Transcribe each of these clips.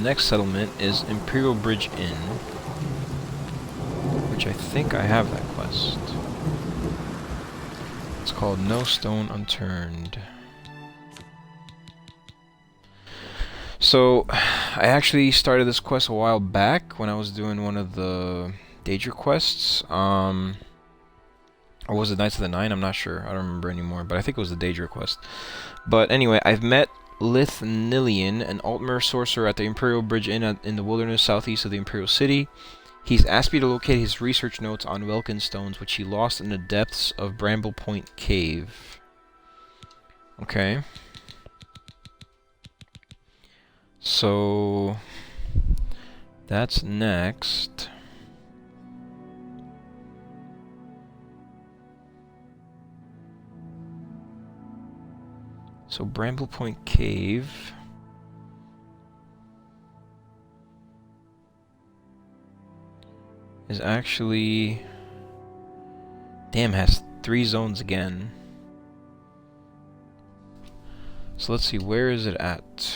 next settlement is Imperial Bridge Inn, which I think I have that quest. It's called No Stone Unturned. So, I actually started this quest a while back when I was doing one of the Daedra quests. Or was it Knights of the Nine? I'm not sure. I don't remember anymore, but I think it was the Daedra quest. But anyway, I've met Lithnilian, an Altmer sorcerer at the Imperial Bridge Inn in the wilderness southeast of the Imperial City. He's asked me to locate his research notes on Welkynd Stones, which he lost in the depths of Bramblepoint Cave. Okay. So, that's next. So, Bramblepoint Cave is actually... Damn, has 3 zones again. So let's see, where is it at?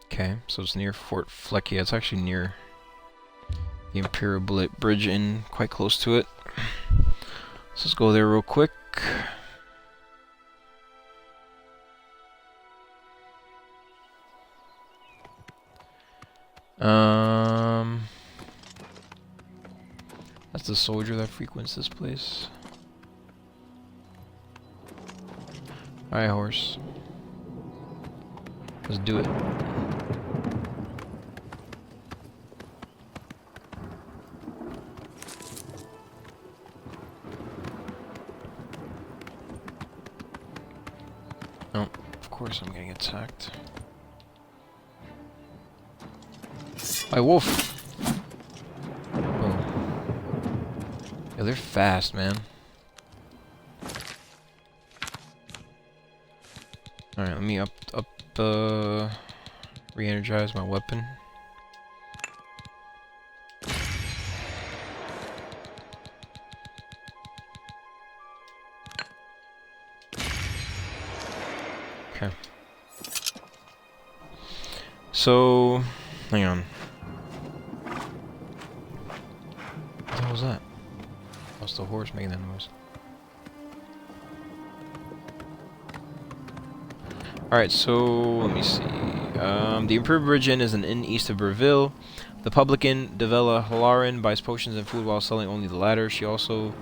Okay, so it's near Fort Fleckia. It's actually near the Imperial Bridge Inn, quite close to it. Let's just go there real quick. That's the soldier that frequents this place. Alright, horse. Let's do it. Oh, of course I'm getting attacked. By wolf! Oh. Yeah, they're fast, man. Alright, let me re-energize my weapon. Okay. So, hang on. What the hell was that? That was the horse making that noise. Alright, so let me see. The Imperial Bridge Inn is an inn east of Breville. The publican, Devella Halarin, buys potions and food while selling only the latter. She also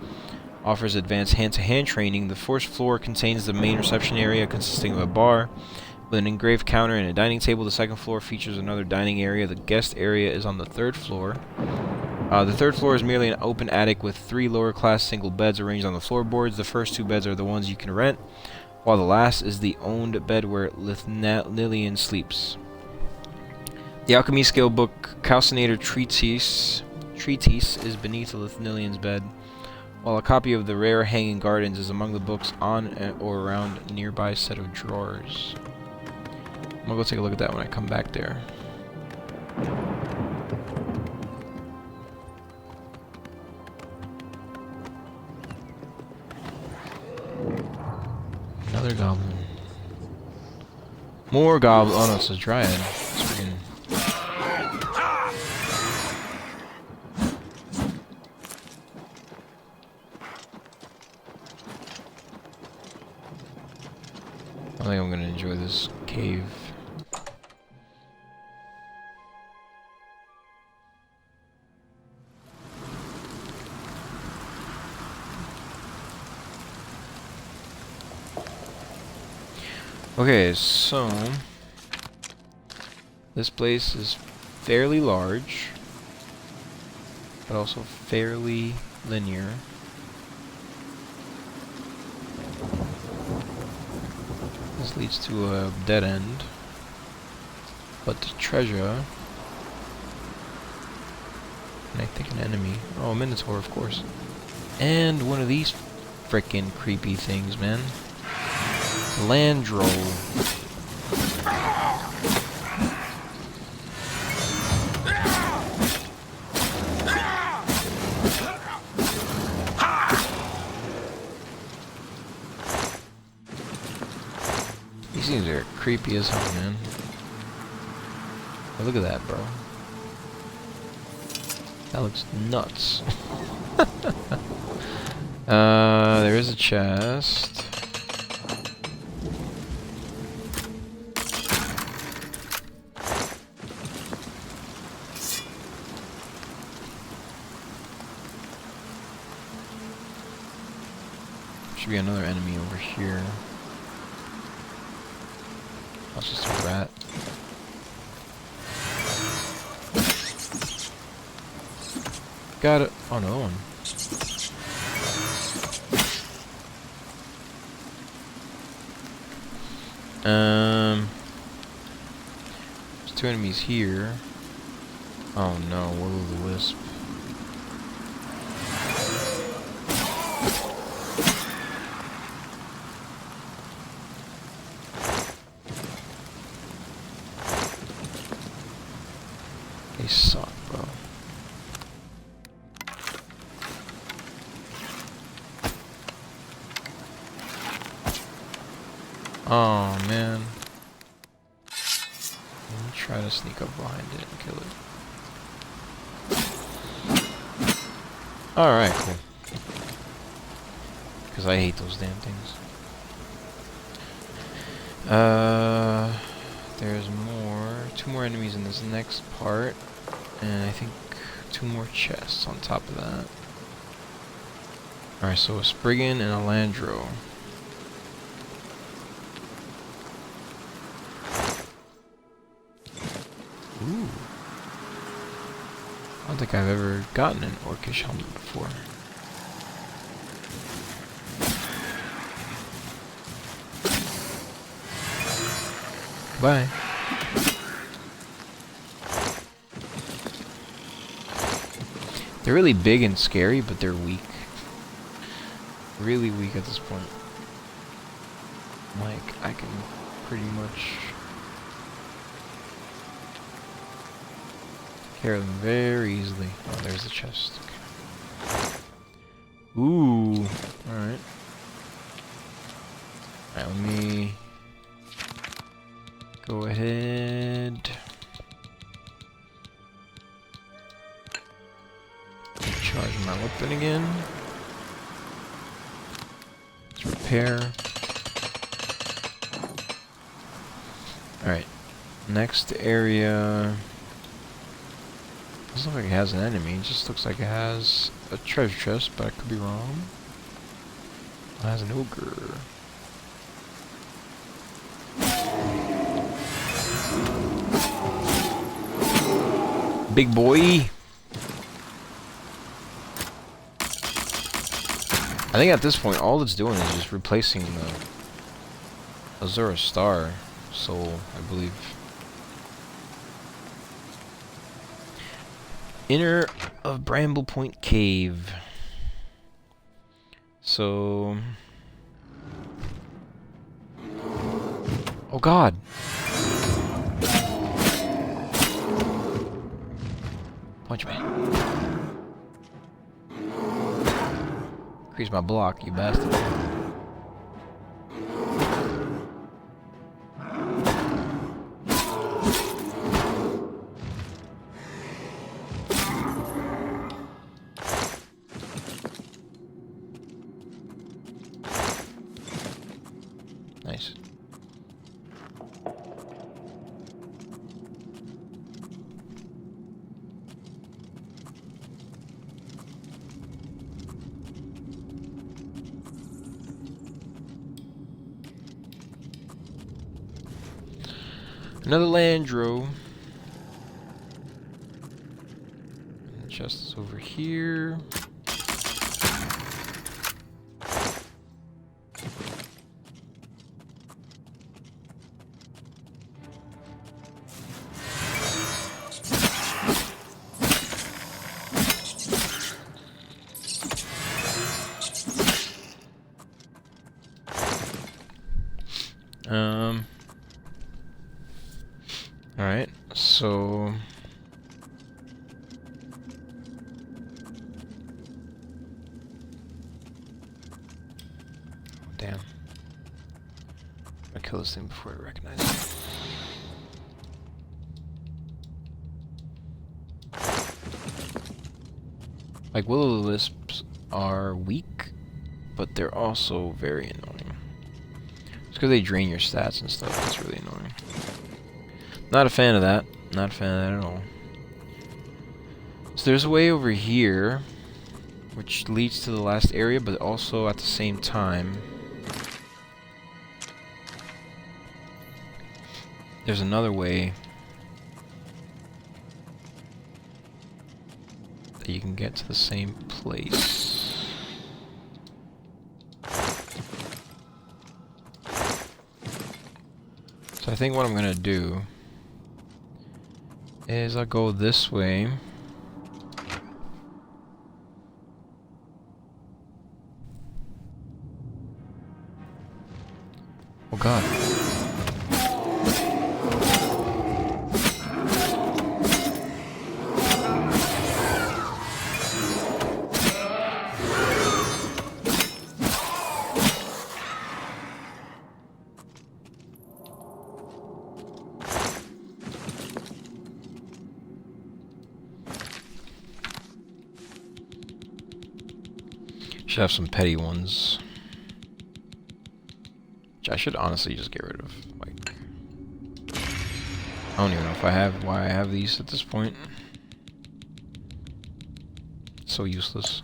offers advanced hand-to-hand training. The first floor contains the main reception area consisting of a bar with an engraved counter and a dining table. The second floor features another dining area. The guest area is on the third floor. The third floor is merely an open attic with 3 lower-class single beds arranged on the floorboards. The first 2 beds are the ones you can rent, while the last is the owned bed where Lithnilian sleeps. The alchemy skill book Calcinator Treatise is beneath the Lithnilian's bed, while a copy of the rare Hanging Gardens is among the books on or around a nearby set of drawers. I'm gonna go take a look at that when I come back there. Another goblin. More goblin. Oh no, it's a dryad. It's freaking... I think I'm gonna enjoy this cave. Okay, so this place is fairly large, but also fairly linear. This leads to a dead end, but the treasure, and I think an enemy. Oh, a Minotaur, of course, and one of these frickin' creepy things, man. Landroll. creepy as hell, man. Oh, look at that, bro. That looks nuts. There is a chest. Should be another enemy over here. That's just a rat. Got it. Oh, no one. There's two enemies here. Oh no, Will-o'-the-Wisp. They suck, bro. Oh man. Let me try to sneak up behind it and kill it. Alright, cool. Because I hate those damn things. There's more. Two more enemies in this next part. And I think two more chests on top of that. Alright, so a Spriggan and a Landro. Ooh. I don't think I've ever gotten an Orcish helmet before. Bye. They're really big and scary, but they're weak. Really weak at this point. Like, I can pretty much carry them very easily. Oh, there's the chest. Okay. Ooh. Alright. Alright, let me go ahead. Charge my weapon again. Let's repair. Alright. Next area. Doesn't look like it has an enemy. It just looks like it has a treasure chest, but I could be wrong. It has an ogre. Big boy. I think at this point, all it's doing is just replacing the Azura Star soul, I believe. Inner of Bramblepoint Cave. So... Oh god! Punch me. Increase my block, you bastard. Nice. Another Landro. And the chest is over here. Alright, so... Damn. I killed kill this thing before I recognize it. Like, will-o'-the-wisps are weak, but they're also very annoying. It's because they drain your stats and stuff. That's really annoying. Not a fan of that. Not a fan of that at all. So there's a way over here, which leads to the last area, but also at the same time, there's another way that you can get to the same place. So I think what I'm gonna do is I'll go this way. Oh god. Should have some petty ones. Which I should honestly just get rid of. Like, I don't even know if I have why I have these at this point. It's so useless.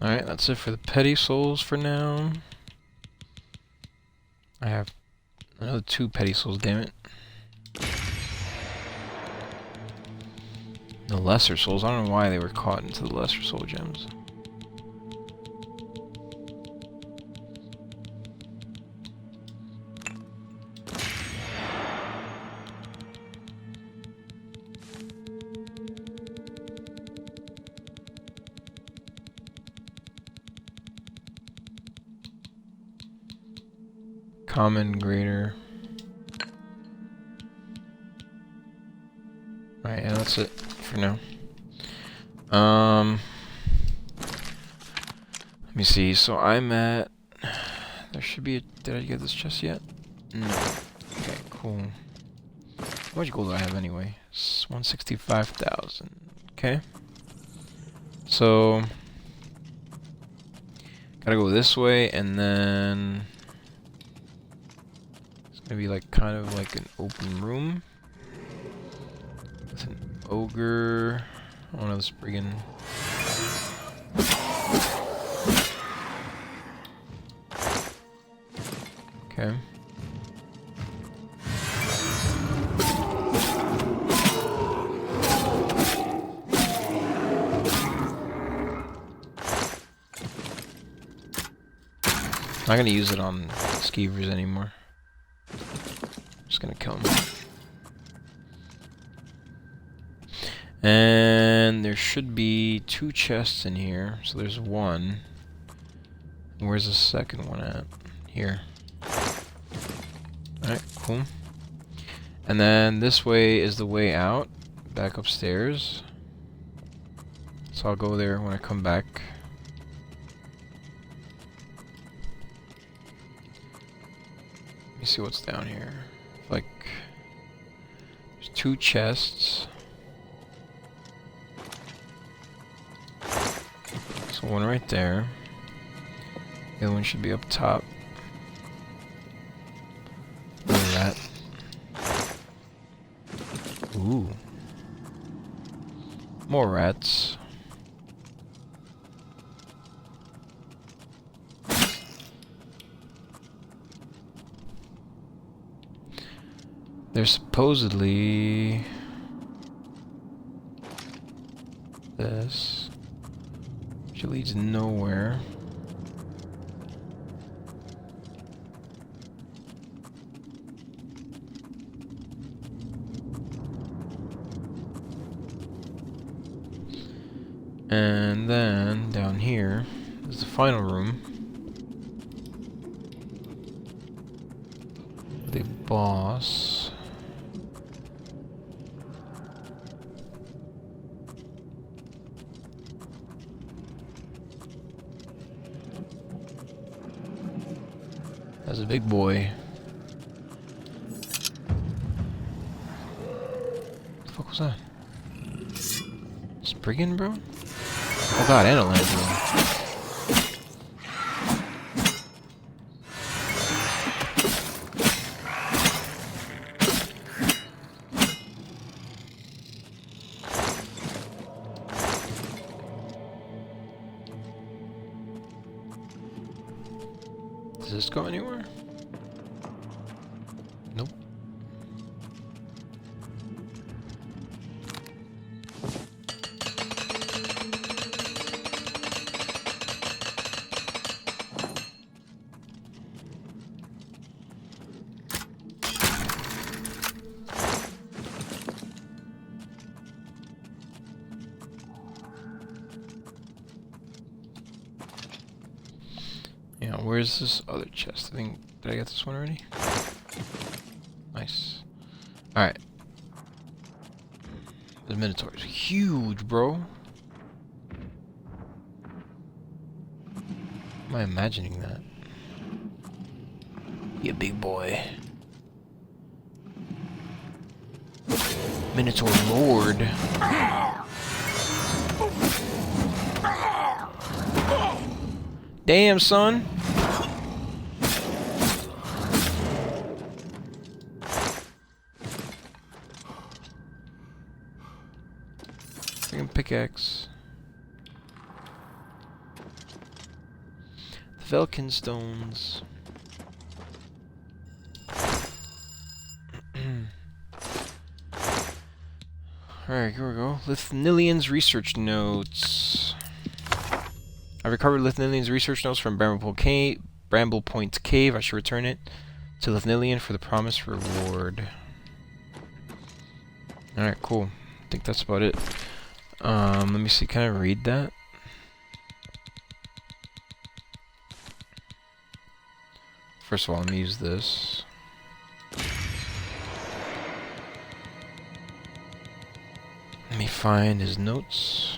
Alright, that's it for the petty souls for now. I have another 2 petty souls, damn it. The lesser souls, I don't know why they were caught into the lesser soul gems. Common, greater. Alright, yeah, that's it for now. Let me see, so I'm at... There should be a... Did I get this chest yet? No. Okay, cool. How much gold do I have anyway? It's 165,000. Okay. So... Gotta go this way, and then... Gonna be like kind of like an open room with an ogre. Oh no, this brigand. Okay. Not gonna use it on skeevers anymore. Just gonna kill him. And there should be 2 chests in here. So there's 1. Where's the second one at? Here. Alright, cool. And then this way is the way out. Back upstairs. So I'll go there when I come back. Let me see what's down here. Like, there's 2 chests. So one right there. The other one should be up top. Ooh. More rats. There's supposedly this, which leads nowhere. And then down here is the final room. The boss. That's a big boy. What the fuck was that? Spriggan, bro? Oh god, and a landroom. Does this go anywhere? Nope. Yeah, where's this other chest? I think, did I get this one already? Nice. Alright. The Minotaur is huge, bro. Am I imagining that? You big boy. Minotaur Lord. Damn, son. Freaking pickaxe. The Welkynd Stones. Alright, here we go. Lithnilian's research notes. I recovered Lithnilian's research notes from Bramblepoint Cave. I should return it to Lithnilian for the promised reward. Alright, cool. I think that's about it. Let me see, can I read that? First of all, let me use this. Let me find his notes.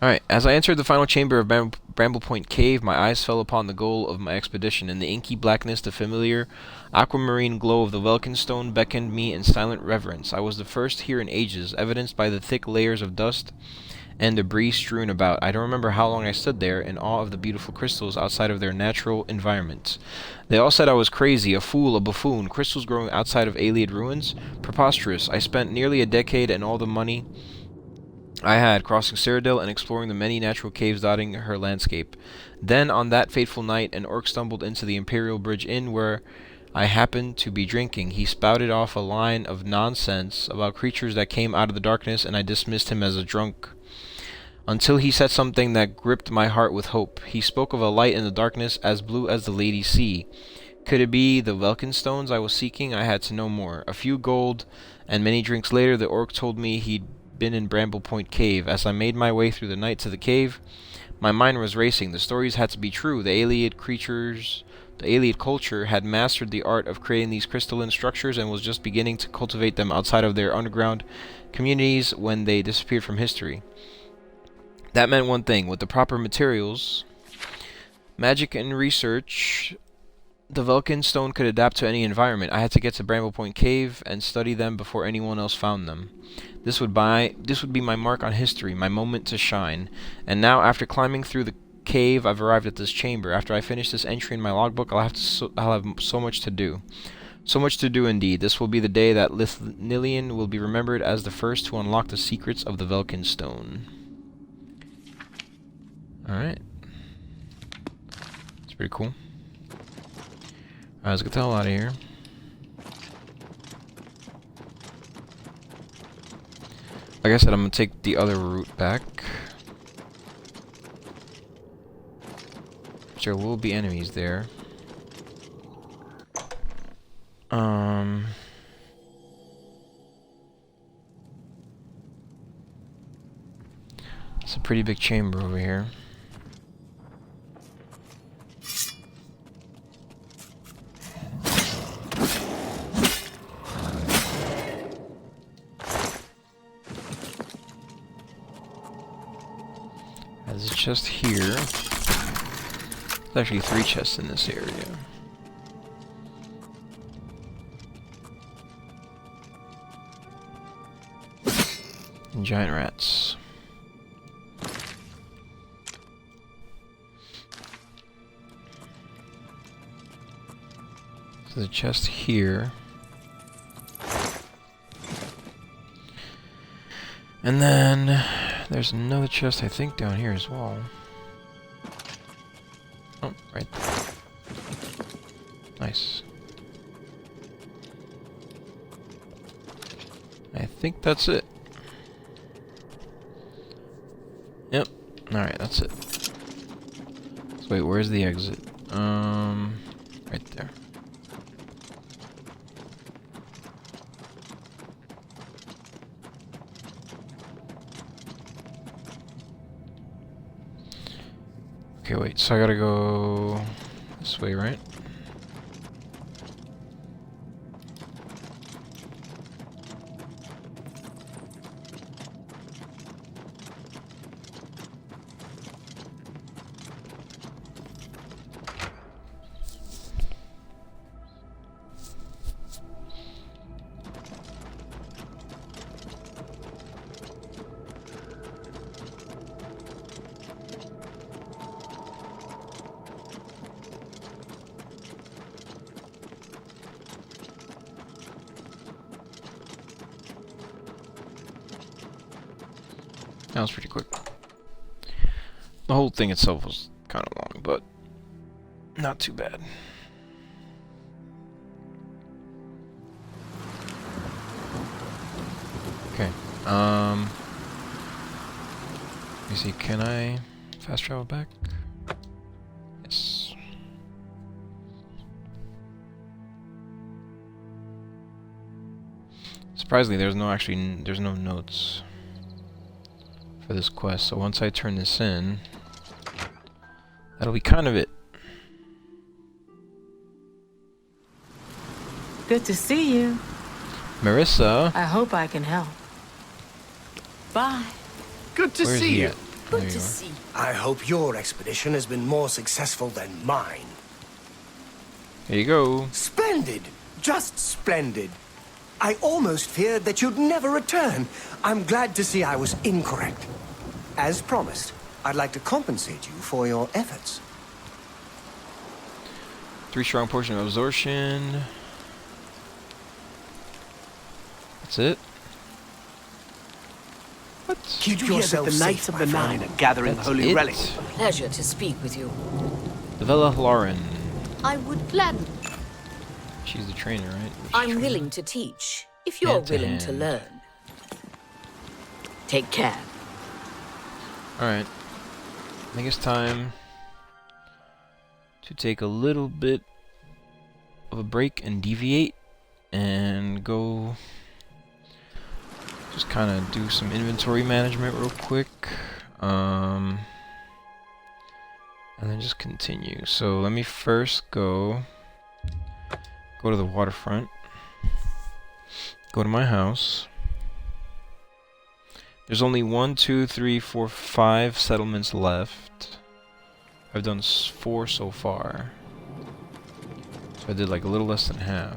Alright, as I entered the final chamber of Bramblepoint Cave, my eyes fell upon the goal of my expedition. In the inky blackness, the familiar aquamarine glow of the Welkynd Stone beckoned me in silent reverence. I was the first here in ages, evidenced by the thick layers of dust and debris strewn about. I don't remember how long I stood there, in awe of the beautiful crystals outside of their natural environment. They all said I was crazy, a fool, a buffoon. Crystals growing outside of Ayleid ruins? Preposterous. I spent nearly a decade and all the money I had crossing Cyrodiil and exploring the many natural caves dotting her landscape. Then, on that fateful night, an orc stumbled into the Imperial Bridge Inn where I happened to be drinking. He spouted off a line of nonsense about creatures that came out of the darkness, and I dismissed him as a drunk. Until he said something that gripped my heart with hope. He spoke of a light in the darkness as blue as the Lady Sea. Could it be the Welkynd Stones I was seeking? I had to know more. A few gold and many drinks later, the orc told me he'd been in Bramblepoint Cave. As I made my way through the night to the cave, my mind was racing. The stories had to be true. The Ayleid culture had mastered the art of creating these crystalline structures and was just beginning to cultivate them outside of their underground communities when they disappeared from history. That meant one thing: with the proper materials, magic, and research, the Welkynd Stone could adapt to any environment. I had to get to Bramblepoint Cave and study them before anyone else found them. This would be my mark on history, my moment to shine. And now, after climbing through the cave, I've arrived at this chamber. After I finish this entry in my logbook, I'll have so much to do. So much to do indeed. This will be the day that Lithnilian will be remembered as the first to unlock the secrets of the Welkynd Stone. Alright. That's pretty cool. Alright, let's get the hell out of here. Like I said, I'm gonna take the other route back. There will be enemies there. It's a pretty big chamber over here. There's a chest here. There's actually 3 chests in this area. And giant rats. There's a chest here. And then there's another chest, I think, down here as well. Oh, right there. Nice. I think that's it. Yep. Alright, that's it. So wait, where's the exit? Right there. Okay, wait, so I gotta go this way, right? That was pretty quick. The whole thing itself was kind of long, but not too bad. Okay. Let me see. Can I fast travel back? Yes. Surprisingly, there's no notes for this quest, so once I turn this in, that'll be kind of it. Good to see you. Marissa. I hope I can help. Bye. Good to Where's see he you. at? Good There to you are. see. I hope your expedition has been more successful than mine. There you go. Splendid! Just splendid. I almost feared that you'd never return. I'm glad to see I was incorrect. As promised, I'd like to compensate you for your efforts. 3 strong potion of absorption. That's it. What? Keep Did you hear that yourself the safe, Knights of my the friend. Nine are gathering That's holy it? relics? Pleasure to speak with you. Devella Lauren. I would gladly. She's the trainer, right? I'm willing to teach, if you're Hand to willing to hand. learn. Take care. Alright. I think it's time to take a little bit of a break and deviate and go just kind of do some inventory management real quick. And then just continue. So let me first go to the waterfront. Go to my house. There's only 1, 2, 3, 4, 5 settlements left. I've done 4 so far. So I did like a little less than half.